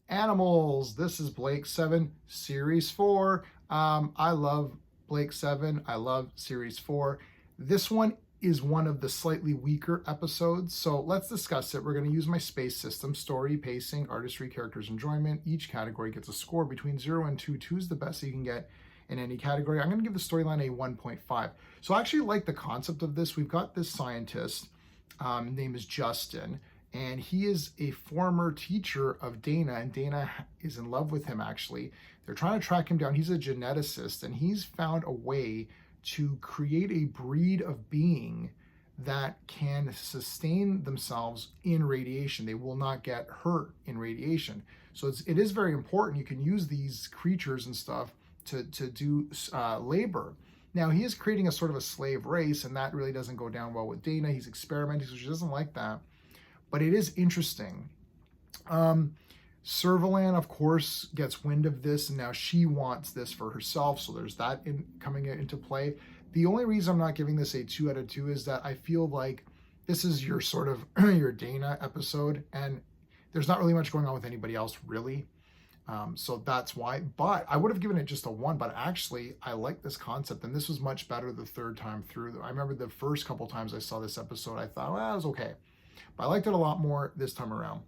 Animals. This is Blake 7, Series 4. I love Blake 7. I love Series 4. This one is one of the slightly weaker episodes, so let's discuss it. We're going to use my space system: story, pacing, artistry, characters, enjoyment. Each category gets a score between 0 and 2. 2 is the best you can get in any category. I'm going to give the storyline a 1.5. So I actually like the concept of this. We've got this scientist, name is Justin, and he is a former teacher of Dana, and Dana is in love with him, actually. They're trying to track him down. He's a geneticist, and he's found a way to create a breed of being that can sustain themselves in radiation. They will not get hurt in radiation. So it is very important. You can use these creatures and stuff to do labor. Now, he is creating a sort of a slave race, and that really doesn't go down well with Dana. He's experimenting, so she doesn't like that. But it is interesting. Servalan, of course, gets wind of this, and now she wants this for herself, so there's that coming into play. The only reason I'm not giving this a 2 out of 2 is that I feel like this is your sort of your Dana episode, and there's not really much going on with anybody else, really. So that's why. But I would have given it just a 1, but actually, I like this concept, and this was much better the third time through. I remember the first couple times I saw this episode, I thought, well, it was okay. But I liked it a lot more this time around.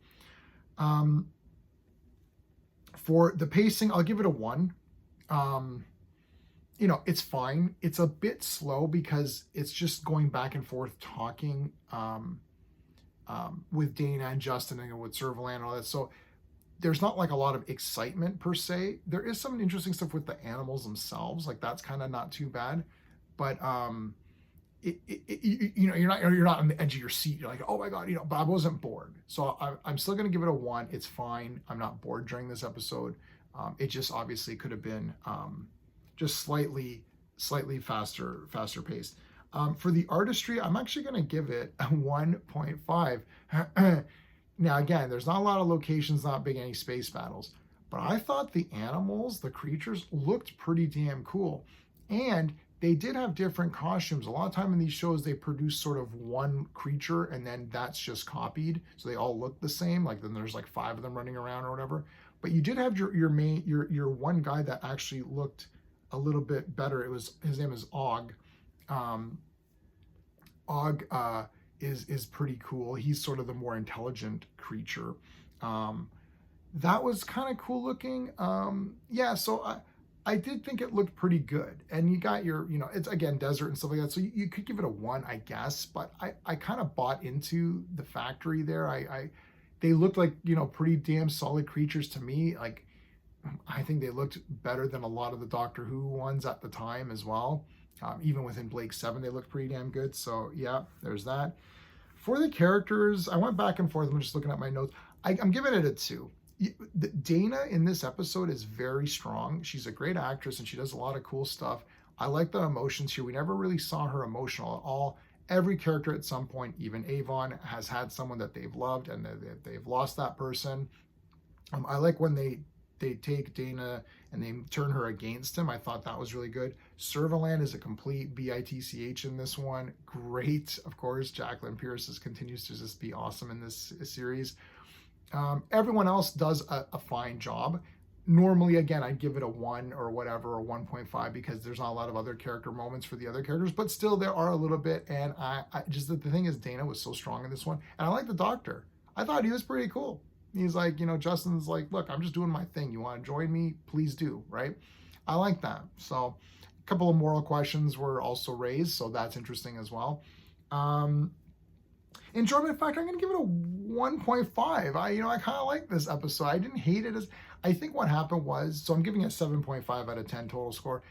For the pacing, I'll give it a 1. It's fine. It's a bit slow because it's just going back and forth talking with Dana and Justin and with Servalan and all that. So there's not like a lot of excitement per se. There is some interesting stuff with the animals themselves. Like that's kind of not too bad. But you're not on the edge of your seat. You're like, oh my God, but I wasn't bored. So I'm still going to give it a 1. It's fine. I'm not bored during this episode. It just obviously could have been just slightly faster paced. For the artistry, I'm actually going to give it a 1.5. Now, again, there's not a lot of locations, not big any space battles, but I thought the animals, the creatures looked pretty damn cool. And they did have different costumes. A lot of time in these shows, they produce sort of one creature and then that's just copied. So they all look the same. Like then there's like 5 of them running around or whatever. But you did have your one guy that actually looked a little bit better. His name is Og. Og is pretty cool. He's sort of the more intelligent creature. That was kind of cool looking. So I did think it looked pretty good. And you got your, it's again, desert and stuff like that. So you could give it a 1, I guess, but I kind of bought into the factory there. They looked like, pretty damn solid creatures to me. Like, I think they looked better than a lot of the Doctor Who ones at the time as well. Even within Blake 7, they looked pretty damn good. So yeah, there's that. For the characters, I went back and forth. I'm just looking at my notes. I'm giving it a 2. Dana in this episode is very strong. She's a great actress and she does a lot of cool stuff. I like the emotions here. We never really saw her emotional at all. Every character at some point, even Avon, has had someone that they've loved and they've lost that person. I like when they take Dana and they turn her against him. I thought that was really good. Servalan is a complete bitch in this one. Great, of course. Jacqueline Pierce continues to just be awesome in this series. Everyone else does a fine job. Normally, again, I'd give it a 1 or whatever, or 1.5, because there's not a lot of other character moments for the other characters, but still there are a little bit. And I just, the thing is, Dana was so strong in this one. And I like the Doctor. I thought he was pretty cool. He's like, Justin's like, look, I'm just doing my thing. You want to join me? Please do, right? I like that. So a couple of moral questions were also raised, so that's interesting as well. Enjoyment factor, I'm going to give it a 1.5. I kind of like this episode. I didn't hate it. I think what happened was, so I'm giving it a 7.5 out of 10 total score.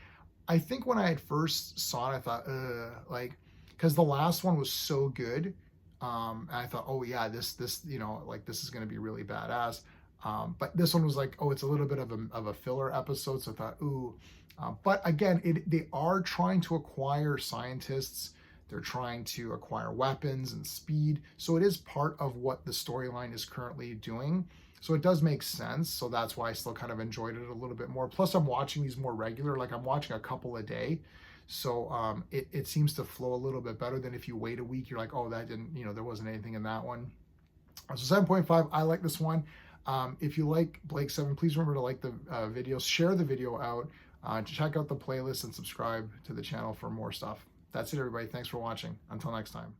I think when I had first saw it, I thought, because the last one was so good. And I thought, oh yeah, this this is going to be really badass. But this one was like, oh, it's a little bit of a filler episode. So I thought, ooh. But again, they are trying to acquire scientists. They're trying to acquire weapons and speed. So it is part of what the storyline is currently doing. So it does make sense. So that's why I still kind of enjoyed it a little bit more. Plus I'm watching these more regular, like I'm watching a couple a day. So it seems to flow a little bit better than if you wait a week, you're like, oh, that didn't, there wasn't anything in that one. So 7.5, I like this one. If you like Blake 7, please remember to like the video, share the video out, check out the playlist, and subscribe to the channel for more stuff. That's it, everybody. Thanks for watching. Until next time.